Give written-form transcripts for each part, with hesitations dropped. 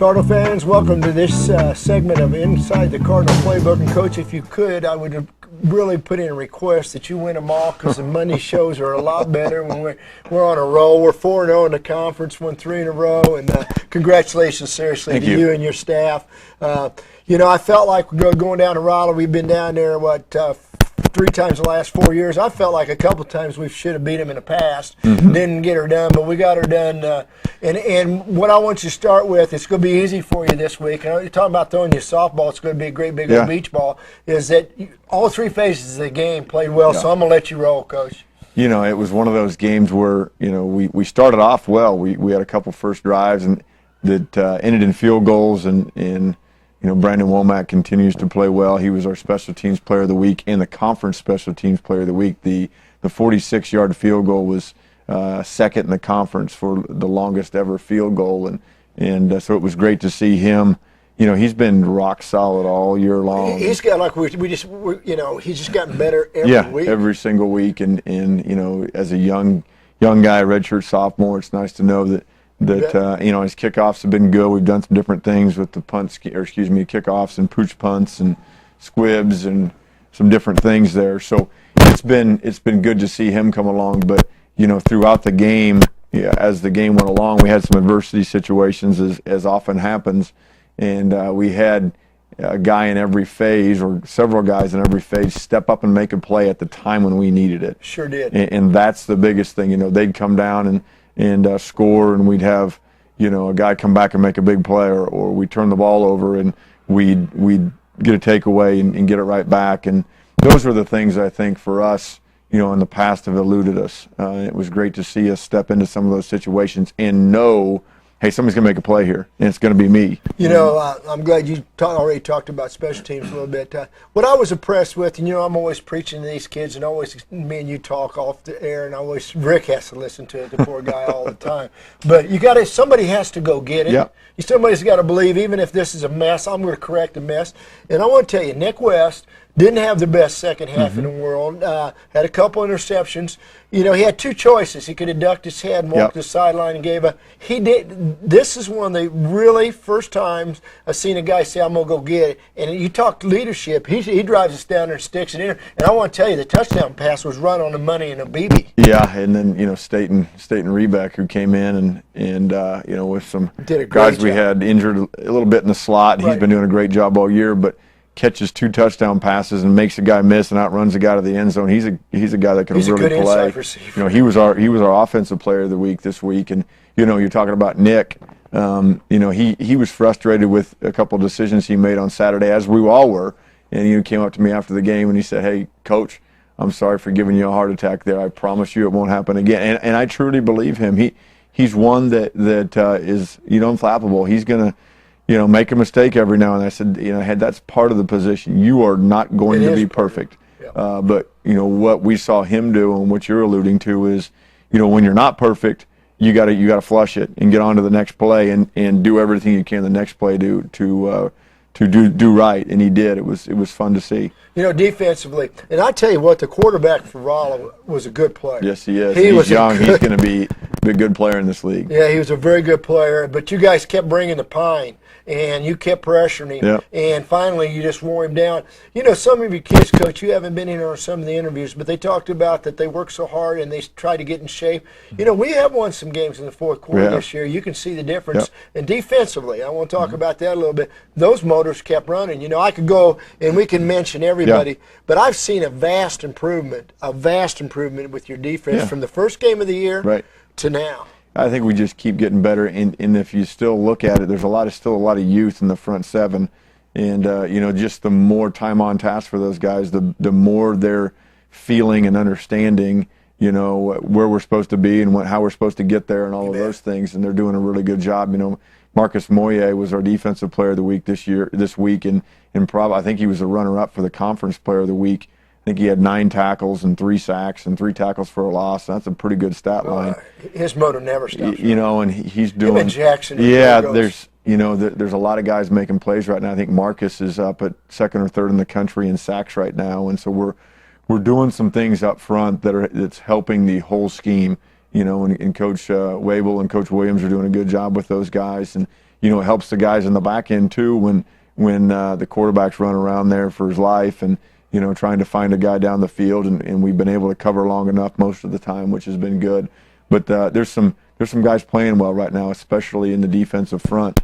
Cardinal fans, welcome to this segment of Inside the Cardinal Playbook. And Coach, if you could, I would really put in a request that you win them all, because the Monday shows are a lot better when we're on a roll. We're 4-0 in the conference, won 3 in a row, and congratulations, seriously, to you and your staff. You know, I felt like going down to Raleigh. We've been down there, 3 times the last 4 years. I felt like a couple times we should have beat them in the past. Didn't get her done, but we got her done. And what I want you to start with, it's going to be easy for you this week. I know you're talking about throwing you a softball. It's going to be a great big old beach ball. Is that all 3 phases of the game played well, so I'm going to let you roll, Coach. You know, it was one of those games where, you know, we started off well. We had a couple first drives and that ended in field goals, and you know, Brandon Womack continues to play well. He was our special teams player of the week and the conference special teams player of the week. The 46-yard field goal was second in the conference for the longest ever field goal, and so it was great to see him. You know, he's been rock solid all year long. He's got, like you know, he's just gotten better every week. Every single week, and you know, as a young guy, redshirt sophomore, it's nice to know that you know, his kickoffs have been good. We've done some different things with the kickoffs and pooch punts and squibs and some different things there. So it's been good to see him come along. But you know, throughout the game, as the game went along, we had some adversity situations, as often happens, and we had a guy in every phase, or several guys in every phase, step up and make a play at the time when we needed it. Sure did. And that's the biggest thing. You know, they'd come down and score, and we'd have, you know, a guy come back and make a big play, or we'd turn the ball over and we'd get a takeaway and get it right back. And those are the things I think for us, you know, in the past have eluded us. It was great to see us step into some of those situations and know, hey, somebody's going to make a play here, and it's going to be me. You know, I'm glad you already talked about special teams a little bit. What I was impressed with, and you know, I'm always preaching to these kids, and always me and you talk off the air, and Rick has to listen to it, the poor guy, all the time. But somebody has to go get it. Yep. Somebody's got to believe, even if this is a mess, I'm going to correct the mess. And I want to tell you, Nick West didn't have the best second half in the world. Had a couple interceptions. You know, he had 2 choices. He could have ducked his head and walked the sideline and gave a. He did. This is one of the really first times I've seen a guy say, "I'm gonna go get it." And you talk leadership. He drives us down there and sticks it in. And I want to tell you, the touchdown pass was right on the money in a BB. Yeah, and then you know, Staten Rebeck, who came in and you know, with some guys we had injured a little bit in the slot. He's been doing a great job all year, but catches 2 touchdown passes and makes a guy miss and outruns a guy to the end zone. He's a guy that can really play. You know, he was our offensive player of the week this week. And you know, you're talking about Nick. You know, he was frustrated with a couple of decisions he made on Saturday, as we all were. And he came up to me after the game and he said, "Hey, Coach, I'm sorry for giving you a heart attack there. I promise you it won't happen again." And I truly believe him. He's one that is, you know, unflappable. He's gonna, you know, make a mistake every now and then. I said, you know, that's part of the position. You are not going to be perfect. But, you know, what we saw him do and what you're alluding to is, you know, when you're not perfect, you gotta flush it and get on to the next play and do everything you can the next play to do right. And he did. It was fun to see. You know, defensively, and I tell you what, the quarterback for Raleigh was a good player. Yes, he is. He's young. He's going to be a good player in this league. Yeah, he was a very good player. But you guys kept bringing the pine, and you kept pressuring him. Yep. And finally, you just wore him down. You know, some of your kids, Coach, you haven't been in on some of the interviews, but they talked about that they work so hard and they try to get in shape. You know, we have won some games in the fourth quarter this year. You can see the difference. And defensively, I want to talk about that a little bit. Those motors kept running. You know, I could go and we can mention everybody, but I've seen a vast improvement with your defense from the first game of the year to now. I think we just keep getting better, and if you still look at it, there's still a lot of youth in the front 7, and you know, just the more time on task for those guys, the more they're feeling and understanding, you know, where we're supposed to be and how we're supposed to get there and all of those things, and they're doing a really good job. You know, Marqus Moye was our defensive player of the week this week, and I think he was the runner-up for the conference player of the week. I think he had 9 tackles and 3 sacks and 3 tackles for a loss. That's a pretty good stat line. His motor never stops. You know, and he's doing. Him and Jackson. There's a lot of guys making plays right now. I think Marqus is up at 2nd or 3rd in the country in sacks right now, and so we're doing some things up front that's helping the whole scheme. You know, and Coach Wabel and Coach Williams are doing a good job with those guys, and it helps the guys in the back end too when the quarterback's running around there for his life and trying to find a guy down the field, and we've been able to cover long enough most of the time, which has been good. But there's some guys playing well right now, especially in the defensive front.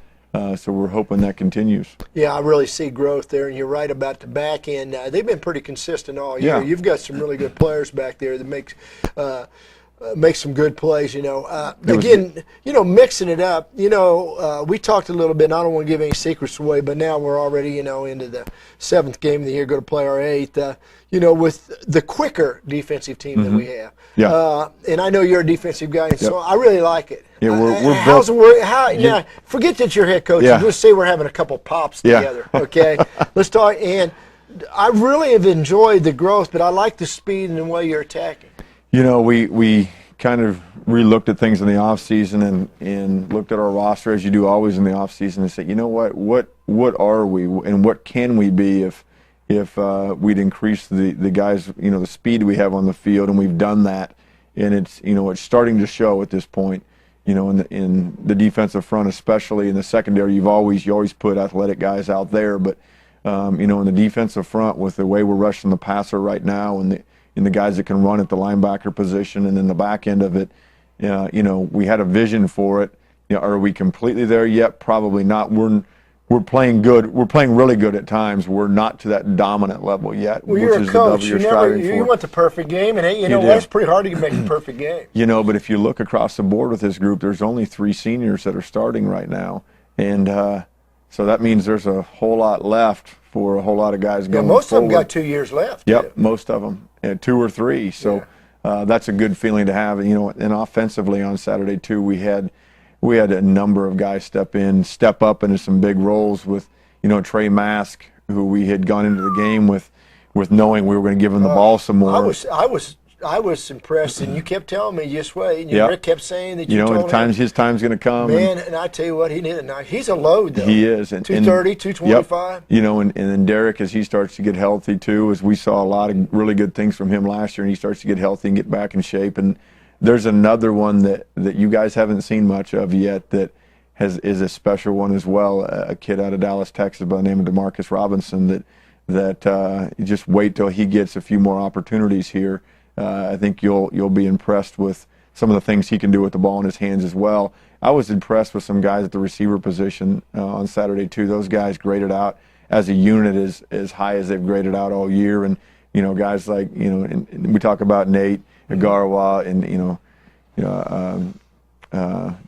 So we're hoping that continues. Yeah, I really see growth there, and you're right about the back end. They've been pretty consistent all year. Yeah. You've got some really good players back there that make some good plays. Again, mixing it up. We talked a little bit, and I don't want to give any secrets away, but now we're already into the 7th game of the year, going to play our 8th. With the quicker defensive team that we have. Yeah. And I know you're a defensive guy, so I really like it. Yeah, we're how's it forget that you're head coach. Yeah. Let's say we're having a couple pops together. Okay, let's talk. And I really have enjoyed the growth, but I like the speed and the way you're attacking. We kind of re-looked at things in the off season and looked at our roster, as you do always in the off season, and said, what are we and what can we be if we'd increase the guys, the speed we have on the field, and we've done that, and it's starting to show at this point. In the defensive front, especially in the secondary, you always put athletic guys out there, but in the defensive front, with the way we're rushing the passer right now, and the guys that can run at the linebacker position, and then the back end of it, we had a vision for it. Are we completely there yet? Probably not. We're playing good. We're playing really good at times. We're not to that dominant level yet. Well, you're a coach. You want the perfect game, and it's pretty hard to make a perfect game. But if you look across the board with this group, there's only 3 seniors that are starting right now, and so that means there's a whole lot left for a whole lot of guys going forward. Most of them got 2 years left. Yep, most of them, 2 or 3. So that's a good feeling to have. And offensively on Saturday too, we had a number of guys step up into some big roles with, Trey Mask, who we had gone into the game with knowing we were going to give him the ball some more. I was impressed, and you kept telling me just wait. And Rick kept saying that you told him. His time's going to come. Man, and I tell you what, he did it nice. He's a load, though. He is. 230, 225. Yep. And then Derek, as he starts to get healthy too, as we saw a lot of really good things from him last year, and he starts to get healthy and get back in shape. And there's another one that you guys haven't seen much of yet that is a special one as well. A kid out of Dallas, Texas, by the name of Marqus Robinson. That you just wait till he gets a few more opportunities here. I think you'll be impressed with some of the things he can do with the ball in his hands as well. I was impressed with some guys at the receiver position on Saturday too. Those guys graded out as a unit as high as they've graded out all year, and guys like and we talk about Nate Agarwa and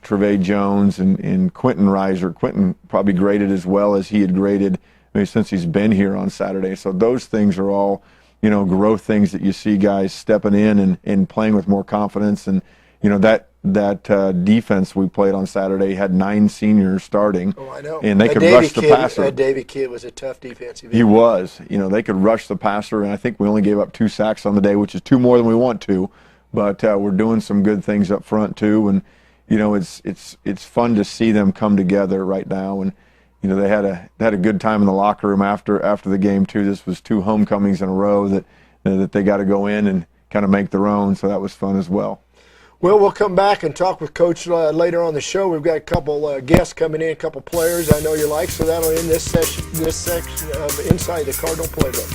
Trevay Jones and Quentin Reiser. Quentin probably graded as well as he had graded since he's been here on Saturday. So those things are all growth things that you see guys stepping in and playing with more confidence. And that defense we played on Saturday had 9 seniors starting. Oh, I know. And they could rush the passer. That David kid was a tough defensive end. He was. They could rush the passer, and I think we only gave up 2 sacks on the day, which is 2 more than we want to. But we're doing some good things up front too, and it's fun to see them come together right now. And they had a good time in the locker room after the game too. This was 2 homecomings in a row that they got to go in and kind of make their own. So that was fun as well. Well, we'll come back and talk with Coach later on the show. We've got a couple guests coming in, a couple players I know you like. So that'll end this section of Inside the Cardinal Playbook.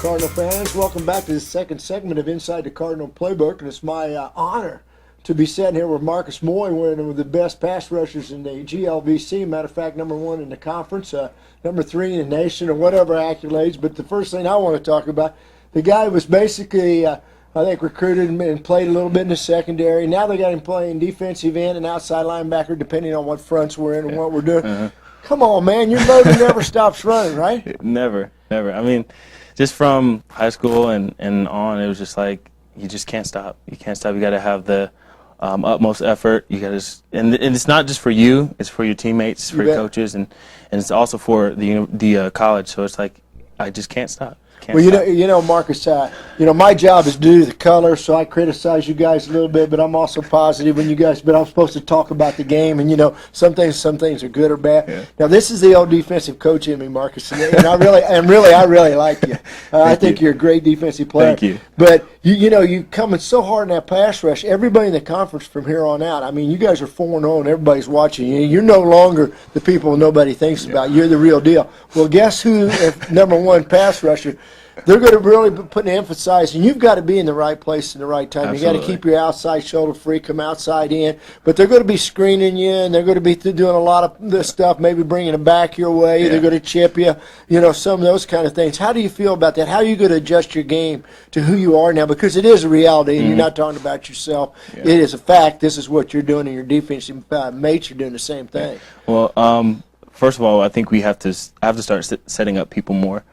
Cardinal fans, welcome back to the second segment of Inside the Cardinal Playbook, and it's my honor to be sitting here with Marqus Moye, one of the best pass rushers in the GLVC. Matter of fact, #1 in the conference, #3 in the nation, or whatever accolades. But the first thing I want to talk about, the guy was basically, I think, recruited and played a little bit in the secondary. Now they got him playing defensive end and outside linebacker, depending on what fronts we're in and what we're doing. Come on, man, your motor never stops running, right? Never. I mean, just from high school and on, it was just like you just can't stop. You can't stop. You got to have the utmost effort. You got to, and it's not just for you. It's for your teammates, for your coaches, and it's also for the college. So it's like I just can't stop. Well, Marqus, my job is to do the color, so I criticize you guys a little bit, but I'm also positive when you guys. But I'm supposed to talk about the game, and some things are good or bad. Yeah. Now this is the old defensive coach in me, Marqus, and I really like you. I think you're a great defensive player. Thank you. But you coming so hard in that pass rush. Everybody in the conference from here on out, I mean, you guys are 4-0 and everybody's watching you. You're no longer the people nobody thinks about. You're the real deal. Well, guess who, if number one pass rusher, they're going to really put an emphasis, and you've got to be in the right place in the right time. Absolutely. You got to keep your outside shoulder free, come outside in. But they're going to be screening you, and they're going to be doing a lot of this stuff, maybe bringing it back your way. Yeah. They're going to chip you, some of those kind of things. How do you feel about that? How are you going to adjust your game to who you are now? Because it is a reality, and you're not talking about yourself. Yeah. It is a fact. This is what you're doing, and your defensive mates are doing the same thing. Well, first of all, I think I have to start setting up people more.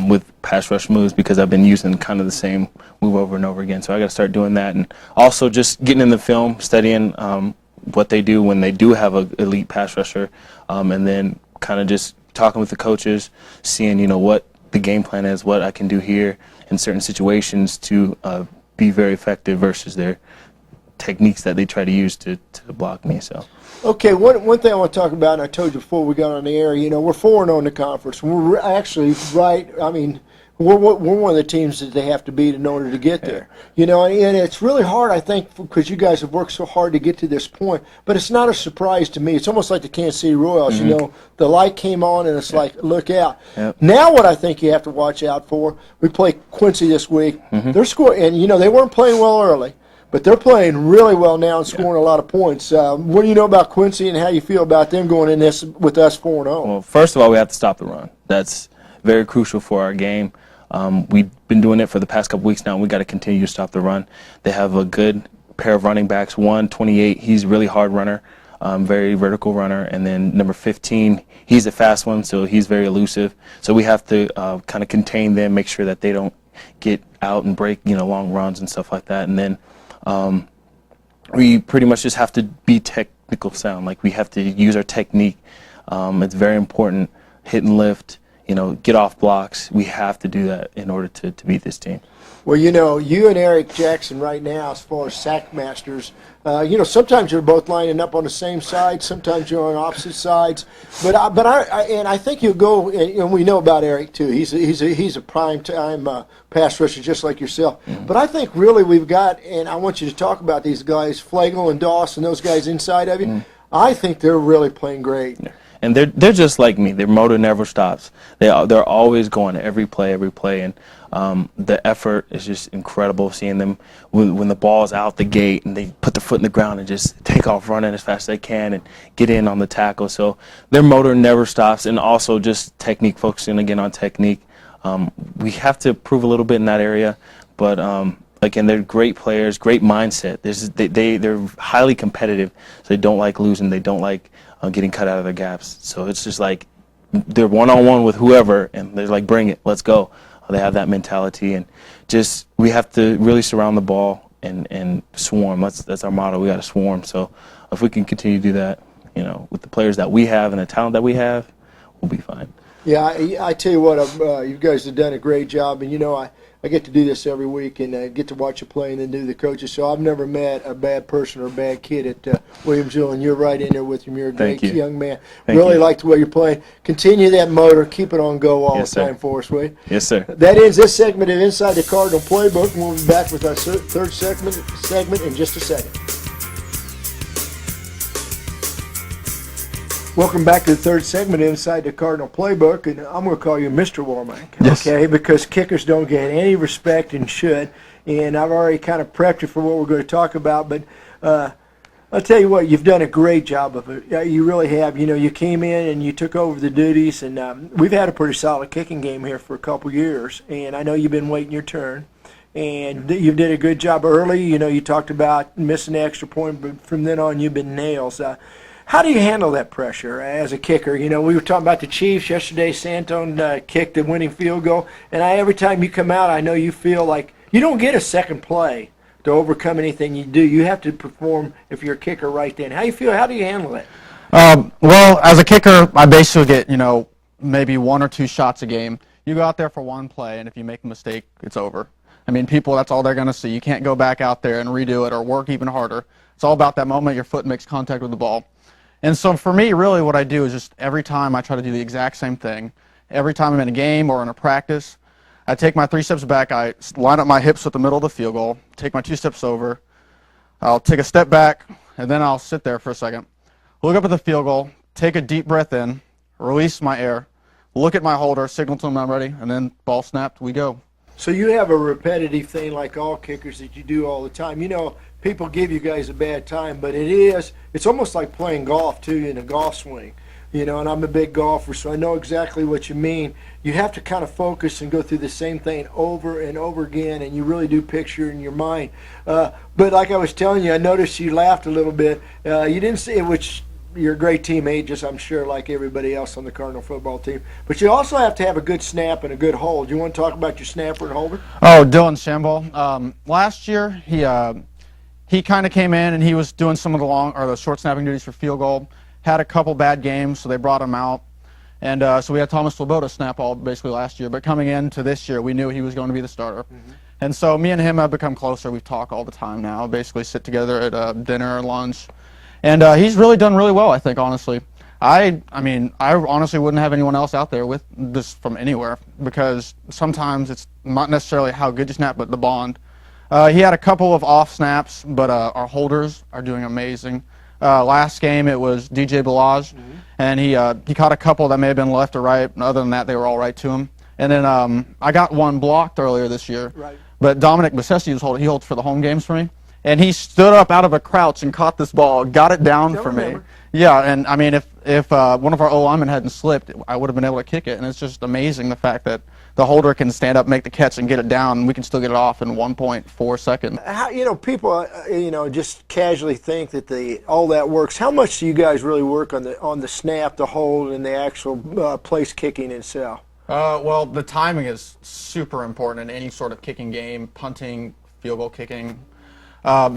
With pass rush moves, because I've been using kind of the same move over and over again. So I got to start doing that, and also just getting in the film, studying what they do when they do have an elite pass rusher, and then kind of just talking with the coaches, seeing what the game plan is, what I can do here in certain situations to be very effective versus their techniques that they try to use to block me. So. Okay, one thing I want to talk about, and I told you before we got on the air, we're 4-0 in the conference. We're actually right, I mean, we're one of the teams that they have to beat in order to get there. And it's really hard, I think, because you guys have worked so hard to get to this point. But it's not a surprise to me. It's almost like the Kansas City Royals, the light came on and it's like, look out. Yep. Now what I think you have to watch out for, we play Quincy this week. They're scoring, and they weren't playing well early. But they're playing really well now and scoring a lot of points. What do you know about Quincy and how you feel about them going in this with us 4-0? Well, first of all, we have to stop the run. That's very crucial for our game. We've been doing it for the past couple weeks now, and we got to continue to stop the run. They have a good pair of running backs. 28, he's a really hard runner, very vertical runner. And then number 15, he's a fast one, so he's very elusive. So we have to kind of contain them, make sure that they don't get out and break long runs and stuff like that. And then we pretty much just have to be technical sound. Like, we have to use our technique. It's very important. Hit and lift, get off blocks. We have to do that in order to beat this team. Well, you and Eric Jackson right now, as far as sack masters, sometimes you're both lining up on the same side, sometimes you're on opposite sides. But I think you'll go. And we know about Eric too. He's a prime time pass rusher just like yourself. But I think really we've got, and I want you to talk about these guys, Flagel and Doss, and those guys inside of you. I think they're really playing great. Yeah. And they're just like me. Their motor never stops. They're always going every play, and the effort is just incredible. Seeing them when the ball's out the gate and they put their foot in the ground and just take off running as fast as they can and get in on the tackle. So their motor never stops, and also just technique, focusing again on technique. We have to improve a little bit in that area, but again, they're great players, great mindset. They're highly competitive, so they don't like losing. They don't like getting cut out of their gaps. So it's just like they're one-on-one with whoever, and they're like, bring it, let's go. They have that mentality, and just we have to really surround the ball and swarm. That's our motto. We got to swarm. So if we can continue to do that, with the players that we have and the talent that we have, we'll be fine. Yeah, I tell you what, you guys have done a great job, and I get to do this every week and get to watch you play and then do the coaches. So I've never met a bad person or a bad kid at Williamsville, and you're right in there with him. You're a great young man. Really like the way you're playing. Continue that motor. Keep it on go all the time for us, will you? Yes, sir. That ends this segment of Inside the Cardinal Playbook, and we'll be back with our third segment in just a second. Welcome back to the third segment Inside the Cardinal Playbook, and I'm going to call you Mr. Womack, okay? Because kickers don't get any respect and should, and I've already kind of prepped you for what we're going to talk about, but I'll tell you what, you've done a great job of it. You really have. You came in and you took over the duties, and we've had a pretty solid kicking game here for a couple years, and I know you've been waiting your turn. And you did a good job early. You talked about missing the extra point, but from then on you've been nails. How do you handle that pressure as a kicker? We were talking about the Chiefs yesterday. Santone kicked the winning field goal, and every time you come out, I know you feel like you don't get a second play to overcome anything you do. You have to perform if you're a kicker right then. How do you feel? How do you handle it? Well, as a kicker, I basically get maybe 1 or 2 shots a game. You go out there for one play, and if you make a mistake, it's over. I mean, people, that's all they're going to see. You can't go back out there and redo it or work even harder. It's all about that moment your foot makes contact with the ball. And so for me, really what I do is just every time I try to do the exact same thing. Every time I'm in a game or in a practice, I take my 3 steps back, I line up my hips with the middle of the field goal, take my 2 steps over, I'll take a step back, and then I'll sit there for a second, look up at the field goal, take a deep breath in, release my air, look at my holder, signal to them I'm ready, and then ball snapped, we go. So you have a repetitive thing like all kickers that you do all the time. You know, people give you guys a bad time, but it's almost like playing golf too in a golf swing. You know, and I'm a big golfer, so I know exactly what you mean. You have to kind of focus and go through the same thing over and over again, and you really do picture in your mind. But like I was telling you, I noticed you laughed a little bit. You didn't see it, which you're a great teammate, just I'm sure like everybody else on the Cardinal football team. But you also have to have a good snap and a good hold. You want to talk about your snapper and holder? Oh, Dylan Shamble. Last year, he kind of came in and he was doing some of the short snapping duties for field goal. Had a couple bad games, so they brought him out. And so we had Thomas Swoboda snap all basically last year. But coming into this year, we knew he was going to be the starter. Mm-hmm. And so me and him have become closer. We talk all the time now, basically sit together at dinner or lunch. And he's really done really well, I think, honestly. I mean, I honestly wouldn't have anyone else out there with this from anywhere because sometimes it's not necessarily how good you snap, but the bond. He had a couple of off snaps, but our holders are doing amazing. Last game it was DJ Balaj, and he caught a couple that may have been left or right. Other than that, they were all right to him. And then I got one blocked earlier this year. Right. But Dominic Bassesi was holding. He holds for the home games for me. And he stood up out of a crouch and caught this ball, got it down for me. Yeah, and I mean, if one of our O-linemen hadn't slipped, I would have been able to kick it. And it's just amazing the fact that the holder can stand up, make the catch, and get it down, and we can still get it off in 1.4 seconds. How, you know, people, you know, just casually think that all that works. How much do you guys really work on the snap, the hold, and the actual place kicking itself? Well, the timing is super important in any sort of kicking game, punting, field goal kicking.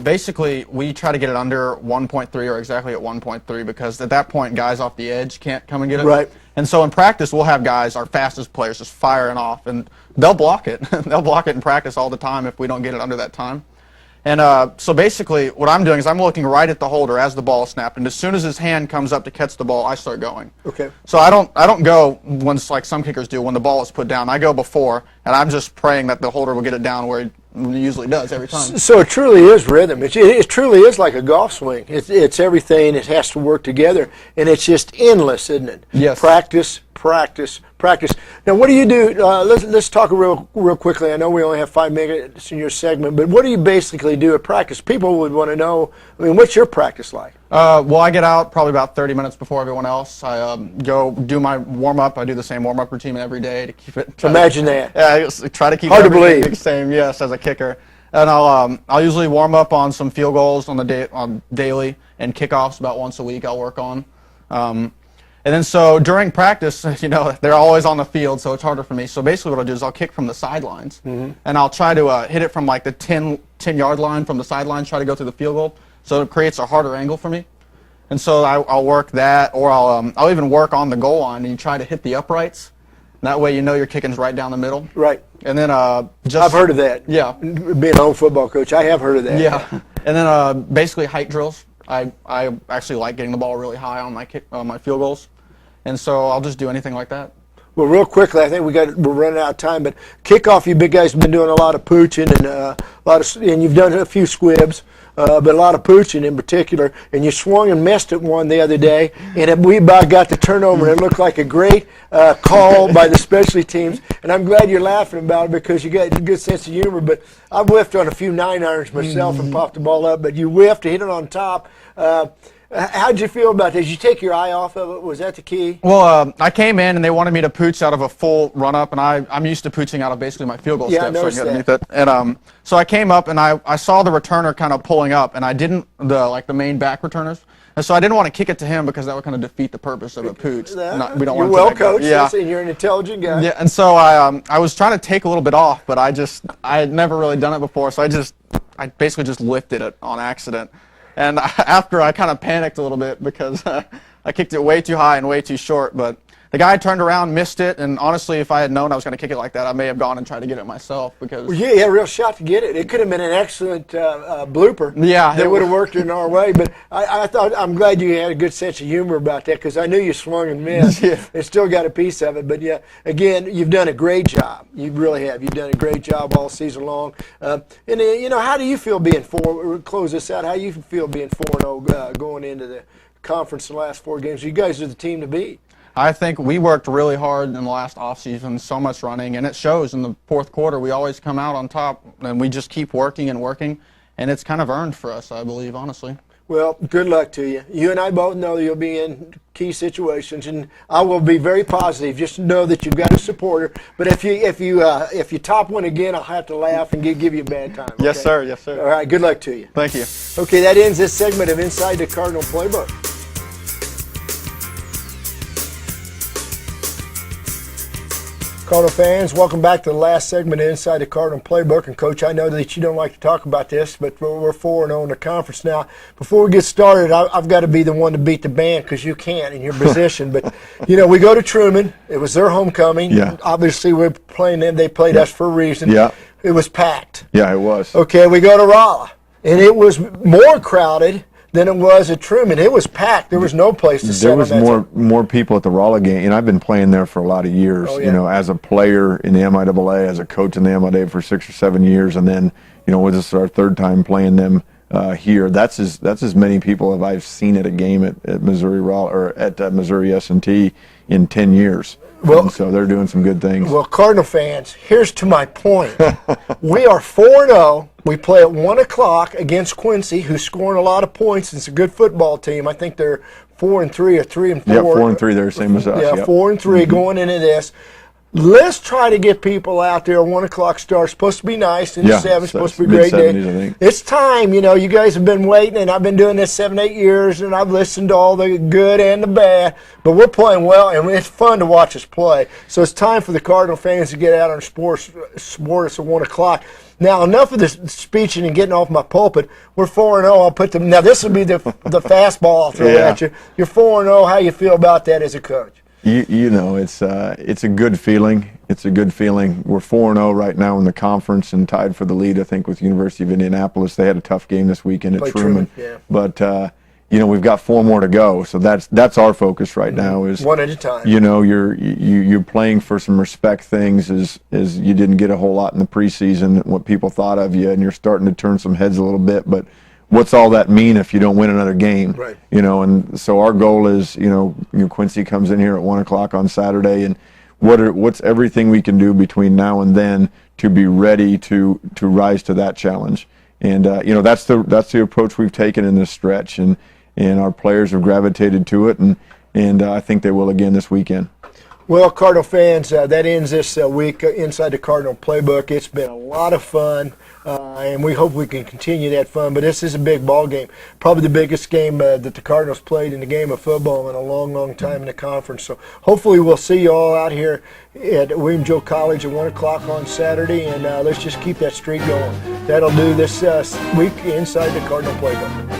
Basically, we try to get it under 1.3 or exactly at 1.3 because at that point, guys off the edge can't come and get it. Right. And so in practice, we'll have guys, our fastest players, just firing off, and they'll block it. They'll block it in practice all the time if we don't get it under that time. And so basically, what I'm doing is I'm looking right at the holder as the ball is snapped, and as soon as his hand comes up to catch the ball, I start going. Okay. So I don't go when like some kickers do when the ball is put down. I go before, and I'm just praying that the holder will get it down where he usually does every time. So it truly is rhythm. It truly is like a golf swing. It's everything. It has to work together, and it's just endless, isn't it? Yes. Practice, practice, practice. Now, what do you do? Let's talk real quickly. I know we only have 5 minutes in your segment, but what do you basically do at practice? People would want to know. I mean, what's your practice like? Well, I get out probably about 30 minutes before everyone else. I go do my warm-up. I do the same warm-up routine every day to keep it. Imagine that. Yeah, I try to keep everything the same. Yes, as a kicker. And I'll usually warm up on some field goals on daily and kickoffs about once a week. I'll work on. And then so during practice, you know, they're always on the field, so it's harder for me. So basically what I'll do is I'll kick from the sidelines, and I'll try to hit it from like the 10-yard line from the sidelines, try to go through the field goal. So it creates a harder angle for me. And so I'll work that, or I'll even work on the goal line and you try to hit the uprights. That way you know you're kicking's right down the middle. Right. And then I've heard of that. Yeah. Being a home football coach, I have heard of that. Yeah. And then basically height drills. I actually like getting the ball really high on my field goals. And so I'll just do anything like that. Well, real quickly, I think we're running out of time. But kickoff, you big guys have been doing a lot of pooching and you've done a few squibs, but a lot of pooching in particular. And you swung and missed at one the other day, and we about got the turnover. It looked like a great call by the specialty teams. And I'm glad you're laughing about it because you got a good sense of humor. But I've whiffed on a few 9-irons myself and popped the ball up. But you whiffed to hit it on top. How'd you feel about that? Did you take your eye off of it? Was that the key? Well, I came in and they wanted me to pooch out of a full run-up, and I'm used to pooching out of basically my field goal steps so I can get underneath it. And so I came up and I saw the returner kind of pulling up, and I didn't the main back returners. And so I didn't want to kick it to him because that would kind of defeat the purpose of a pooch. We don't you're want well coached, yeah. And you're an intelligent guy. Yeah, and so I was trying to take a little bit off, but I had never really done it before, so I basically just lifted it on accident. And after I kind of panicked a little bit because I kicked it way too high and way too short, but the guy turned around, missed it, and honestly, if I had known I was going to kick it like that, I may have gone and tried to get it myself because. Well, yeah, you had a real shot to get it. It could have been an excellent blooper. Yeah, that would have worked in our way. But I'm glad you had a good sense of humor about that because I knew you swung and missed. Yeah. It still got a piece of it. But yeah, again, you've done a great job. You really have. You've done a great job all season long. How do you feel being close this out? How do you feel being 4-0 going into the conference the last 4 games? You guys are the team to beat. I think we worked really hard in the last offseason, so much running, and it shows in the fourth quarter. We always come out on top, and we just keep working and working, and it's kind of earned for us, I believe, honestly. Well, good luck to you. You and I both know you'll be in key situations, and I will be very positive. Just know that you've got a supporter. But if you top one again, I'll have to laugh and give you a bad time. Okay? Yes, sir. Yes, sir. All right. Good luck to you. Thank you. Okay, that ends this segment of Inside the Cardinal Playbook. Cardinal fans, welcome back to the last segment of Inside the Cardinal Playbook. And, Coach, I know that you don't like to talk about this, but we're 4-0 in the conference now. Before we get started, I've got to be the one to beat the band because you can't in your position. But, we go to Truman. It was their homecoming. Yeah. Obviously, we're playing them. They played us for a reason. Yeah. It was packed. Yeah, it was. Okay, we go to Rolla, and it was more crowded than it was at Truman. It was packed. There was no place to sit. There was more people at the Rolla game, and I've been playing there for a lot of years. Oh, yeah. As a player in the MIAA, as a coach in the MIAA for 6 or 7 years, and then this is our 3rd time playing them here. That's as many people as I've seen at a game at Missouri Rolla or at Missouri S&T in 10 years. Well, so they're doing some good things. Well, Cardinal fans, here's to my point. We are 4-0. We play at 1 o'clock against Quincy, who's scoring a lot of points. It's a good football team. I think they're 4-3 or 3-4. Yeah, 4-3. They're the same as us. Yeah, yep. 4-3 going into this. Let's try to get people out there. 1 o'clock start. Supposed to be nice. And 7, supposed to be a great day. I think. It's time. You guys have been waiting, and I've been doing this 7, 8 years, and I've listened to all the good and the bad. But we're playing well, and it's fun to watch us play. So it's time for the Cardinal fans to get out and support us at 1 o'clock. Now, enough of this speeching and getting off my pulpit. We're 4-0. I'll put them. Now, this will be the fastball I'll throw at you. You're 4-0. How you feel about that as a coach? It's a good feeling. It's a good feeling. We're 4-0 right now in the conference and tied for the lead, I think, with University of Indianapolis. They had a tough game this weekend at Truman. Yeah. But we've got 4 more to go. So that's our focus right now. Is one at a time. You're playing for some respect things as you didn't get a whole lot in the preseason, what people thought of you, and you're starting to turn some heads a little bit. But what's all that mean if you don't win another game? Right. And so our goal is, Quincy comes in here at 1 o'clock on Saturday, and what's everything we can do between now and then to be ready to rise to that challenge. And that's the approach we've taken in this stretch, and our players have gravitated to it, and I think they will again this weekend. Well, Cardinal fans, that ends this week inside the Cardinal Playbook. It's been a lot of fun, and we hope we can continue that fun. But this is a big ball game, probably the biggest game that the Cardinals played in the game of football in a long, long time in the conference. So hopefully we'll see you all out here at William Joe College at 1 o'clock on Saturday, and let's just keep that streak going. That'll do this week inside the Cardinal Playbook.